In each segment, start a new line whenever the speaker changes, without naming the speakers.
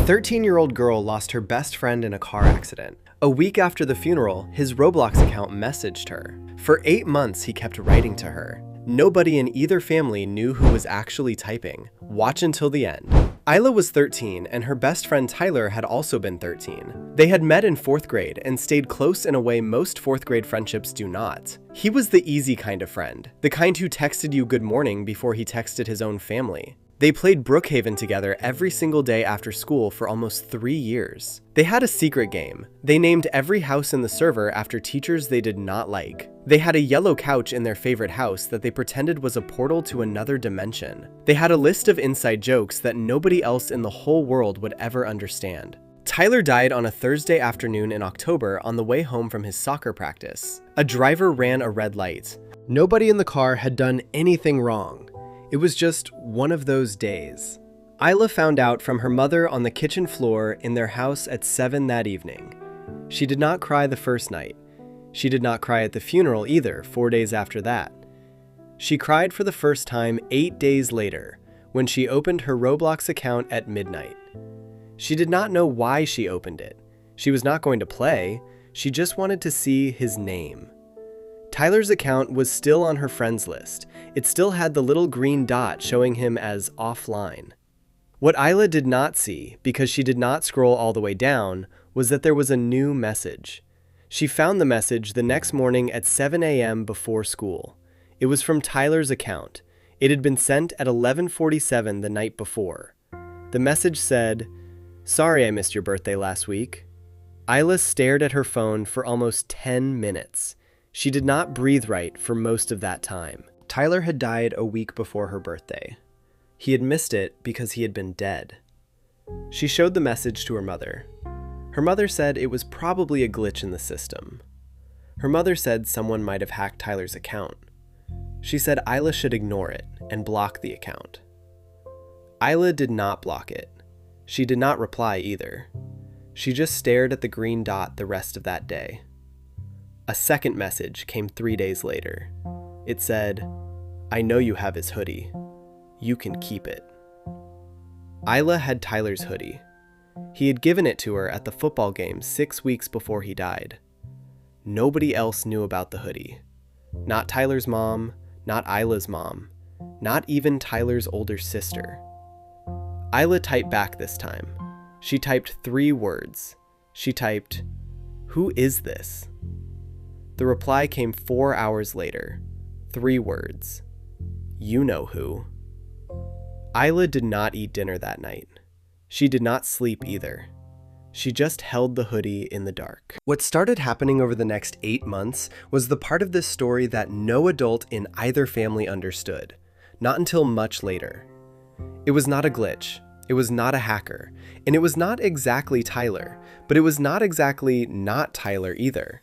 13-year-old girl lost her best friend in a car accident. A week after the funeral, his Roblox account messaged her. For 8 months, he kept writing to her. Nobody in either family knew who was actually typing. Watch until the end. Isla was 13, and her best friend Tyler had also been 13. They had met in 4th grade and stayed close in a way most 4th grade friendships do not. He was the easy kind of friend, the kind who texted you good morning before he texted his own family. They played Brookhaven together every single day after school for almost 3 years. They had a secret game. They named every house in the server after teachers they did not like. They had a yellow couch in their favorite house that they pretended was a portal to another dimension. They had a list of inside jokes that nobody else in the whole world would ever understand. Tyler died on a Thursday afternoon in October on the way home from his soccer practice. A driver ran a red light. Nobody in the car had done anything wrong. It was just one of those days. Isla found out from her mother on the kitchen floor in their house at 7 that evening. She did not cry the first night. She did not cry at the funeral either, 4 days after that. She cried for the first time 8 days later, when she opened her Roblox account at midnight. She did not know why she opened it. She was not going to play. She just wanted to see his name. Tyler's account was still on her friends list. It still had the little green dot showing him as offline. What Isla did not see, because she did not scroll all the way down, was that there was a new message. She found the message the next morning at 7 a.m. before school. It was from Tyler's account. It had been sent at 11:47 the night before. The message said, "Sorry I missed your birthday last week." Isla stared at her phone for almost 10 minutes. She did not breathe right for most of that time. Tyler had died a week before her birthday. He had missed it because he had been dead. She showed the message to her mother. Her mother said it was probably a glitch in the system. Her mother said someone might have hacked Tyler's account. She said Isla should ignore it and block the account. Isla did not block it. She did not reply either. She just stared at the green dot the rest of that day. A second message came 3 days later. It said, "I know you have his hoodie. You can keep it." Isla had Tyler's hoodie. He had given it to her at the football game 6 weeks before he died. Nobody else knew about the hoodie. Not Tyler's mom, not Isla's mom, not even Tyler's older sister. Isla typed back this time. She typed 3 words. She typed, "Who is this?" The reply came 4 hours later. 3 words. "You know who." Isla did not eat dinner that night. She did not sleep either. She just held the hoodie in the dark. What started happening over the next 8 months was the part of this story that no adult in either family understood, not until much later. It was not a glitch. It was not a hacker. And it was not exactly Tyler, but it was not exactly not Tyler either.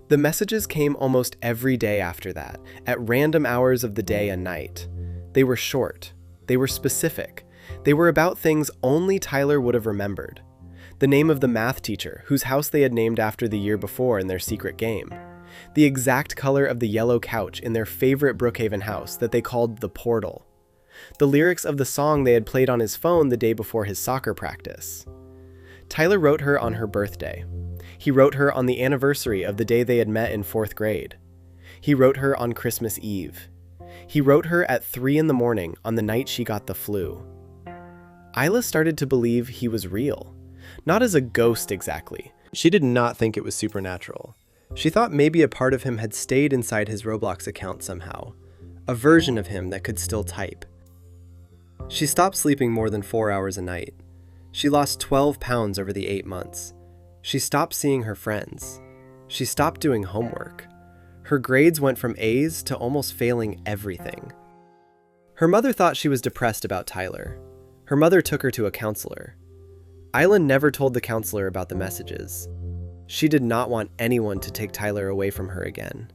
The messages came almost every day after that, at random hours of the day and night. They were short. They were specific. They were about things only Tyler would have remembered. The name of the math teacher, whose house they had named after the year before in their secret game. The exact color of the yellow couch in their favorite Brookhaven house that they called the Portal. The lyrics of the song they had played on his phone the day before his soccer practice. Tyler wrote her on her birthday. He wrote her on the anniversary of the day they had met in 4th grade. He wrote her on Christmas Eve. He wrote her at 3 in the morning on the night she got the flu. Isla started to believe he was real. Not as a ghost exactly. She did not think it was supernatural. She thought maybe a part of him had stayed inside his Roblox account somehow. A version of him that could still type. She stopped sleeping more than 4 hours a night. She lost 12 pounds over the 8 months. She stopped seeing her friends. She stopped doing homework. Her grades went from A's to almost failing everything. Her mother thought she was depressed about Tyler. Her mother took her to a counselor. Isla never told the counselor about the messages. She did not want anyone to take Tyler away from her again.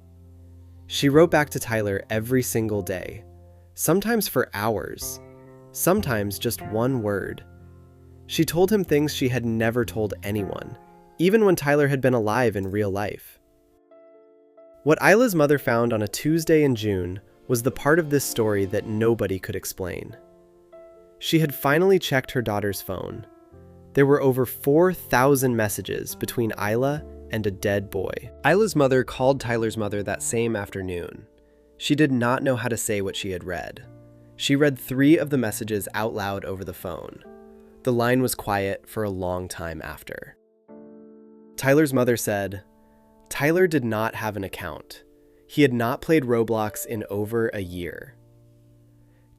She wrote back to Tyler every single day, sometimes for hours, sometimes just one word. She told him things she had never told anyone, even when Tyler had been alive in real life. What Isla's mother found on a Tuesday in June was the part of this story that nobody could explain. She had finally checked her daughter's phone. There were over 4,000 messages between Isla and a dead boy. Isla's mother called Tyler's mother that same afternoon. She did not know how to say what she had read. She read 3 of the messages out loud over the phone. The line was quiet for a long time after. Tyler's mother said, "Tyler did not have an account. He had not played Roblox in over a year."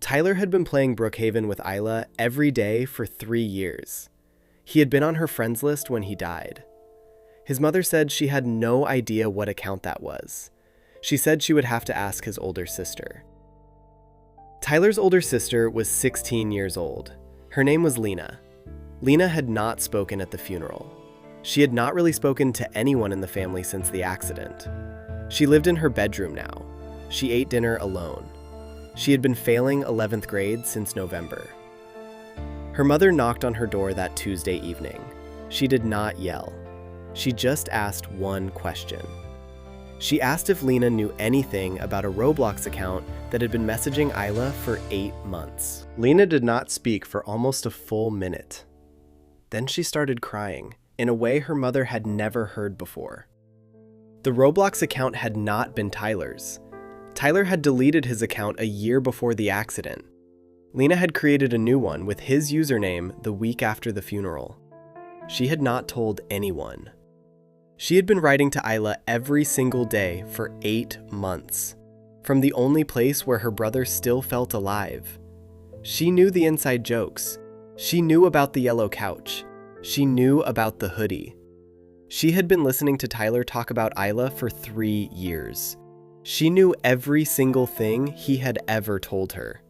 Tyler had been playing Brookhaven with Isla every day for 3 years. He had been on her friends list when he died. His mother said she had no idea what account that was. She said she would have to ask his older sister. Tyler's older sister was 16 years old. Her name was Lena. Lena had not spoken at the funeral. She had not really spoken to anyone in the family since the accident. She lived in her bedroom now. She ate dinner alone. She had been failing 11th grade since November. Her mother knocked on her door that Tuesday evening. She did not yell. She just asked one question. She asked if Lena knew anything about a Roblox account that had been messaging Isla for 8 months. Lena did not speak for almost a full minute. Then she started crying in a way her mother had never heard before. The Roblox account had not been Tyler's. Tyler had deleted his account a year before the accident. Lena had created a new one with his username the week after the funeral. She had not told anyone. She had been writing to Isla every single day for 8 months, from the only place where her brother still felt alive. She knew the inside jokes. She knew about the yellow couch. She knew about the hoodie. She had been listening to Tyler talk about Isla for 3 years. She knew every single thing he had ever told her.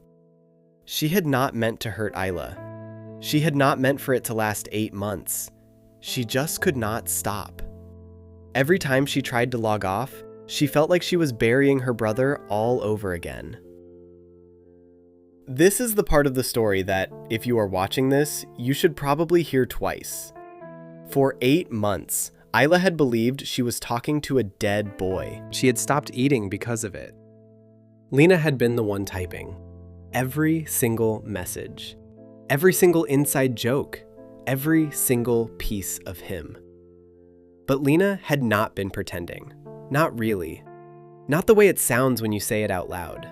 She had not meant to hurt Isla. She had not meant for it to last 8 months. She just could not stop. Every time she tried to log off, she felt like she was burying her brother all over again. This is the part of the story that, if you are watching this, you should probably hear twice. For 8 months, Isla had believed she was talking to a dead boy. She had stopped eating because of it. Lena had been the one typing. Every single message. Every single inside joke. Every single piece of him. But Lena had not been pretending. Not really. Not the way it sounds when you say it out loud.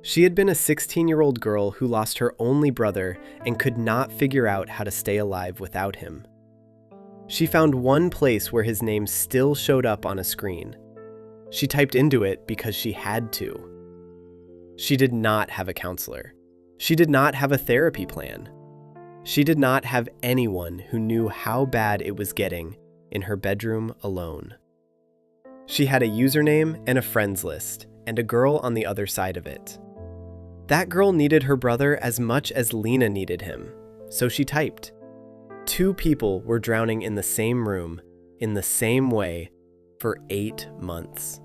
She had been a 16-year-old girl who lost her only brother and could not figure out how to stay alive without him. She found one place where his name still showed up on a screen. She typed into it because she had to. She did not have a counselor. She did not have a therapy plan. She did not have anyone who knew how bad it was getting in her bedroom alone. She had a username and a friends list, and a girl on the other side of it. That girl needed her brother as much as Lena needed him, so she typed. 2 people were drowning in the same room, in the same way, for 8 months,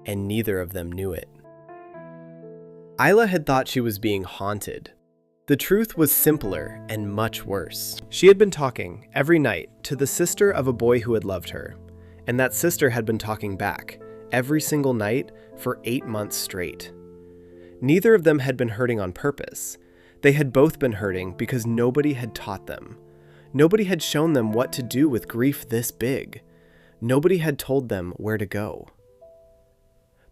and neither of them knew it. Isla had thought she was being haunted. The truth was simpler and much worse. She had been talking every night to the sister of a boy who had loved her, and that sister had been talking back every single night for 8 months straight. Neither of them had been hurting on purpose. They had both been hurting because nobody had taught them. Nobody had shown them what to do with grief this big. Nobody had told them where to go.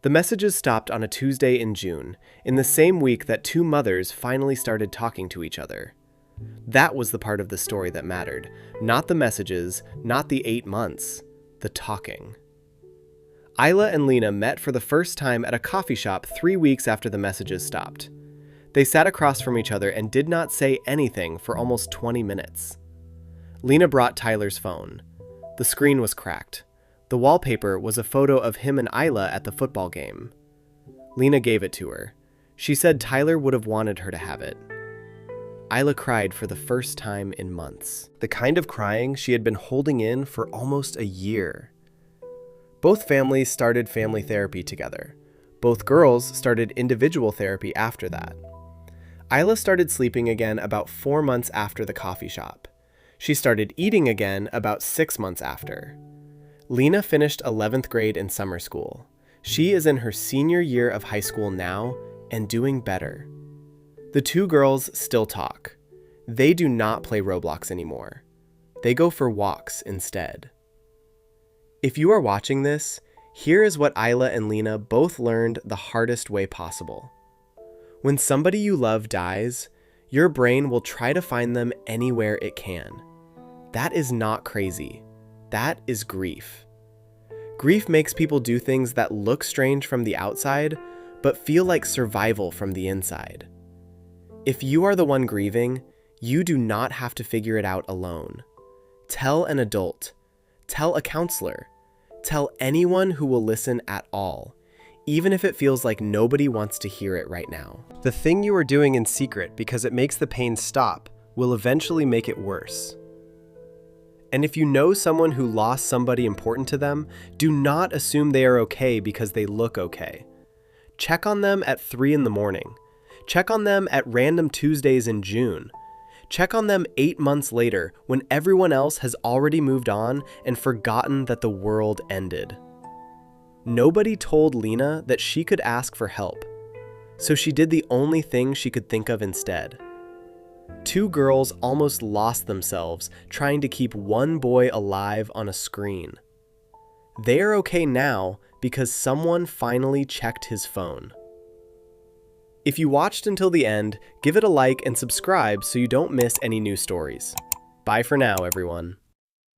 The messages stopped on a Tuesday in June, in the same week that 2 mothers finally started talking to each other. That was the part of the story that mattered, not the messages, not the 8 months, the talking. Isla and Lena met for the first time at a coffee shop 3 weeks after the messages stopped. They sat across from each other and did not say anything for almost 20 minutes. Lena brought Tyler's phone. The screen was cracked. The wallpaper was a photo of him and Isla at the football game. Lena gave it to her. She said Tyler would have wanted her to have it. Isla cried for the first time in months. The kind of crying she had been holding in for almost a year. Both families started family therapy together. Both girls started individual therapy after that. Isla started sleeping again about 4 months after the coffee shop. She started eating again about 6 months after. Lena finished 11th grade in summer school. She is in her senior year of high school now and doing better. The 2 girls still talk. They do not play Roblox anymore. They go for walks instead. If you are watching this, here is what Isla and Lena both learned the hardest way possible. When somebody you love dies, your brain will try to find them anywhere it can. That is not crazy. That is grief. Grief makes people do things that look strange from the outside, but feel like survival from the inside. If you are the one grieving, you do not have to figure it out alone. Tell an adult. Tell a counselor. Tell anyone who will listen at all, even if it feels like nobody wants to hear it right now. The thing you are doing in secret because it makes the pain stop will eventually make it worse. And if you know someone who lost somebody important to them, do not assume they are okay because they look okay. Check on them at 3 in the morning. Check on them at random Tuesdays in June. Check on them 8 months later when everyone else has already moved on and forgotten that the world ended. Nobody told Lena that she could ask for help, so she did the only thing she could think of instead. 2 girls almost lost themselves trying to keep one boy alive on a screen. They are okay now because someone finally checked his phone. If you watched until the end, give it a like and subscribe so you don't miss any new stories. Bye for now, everyone.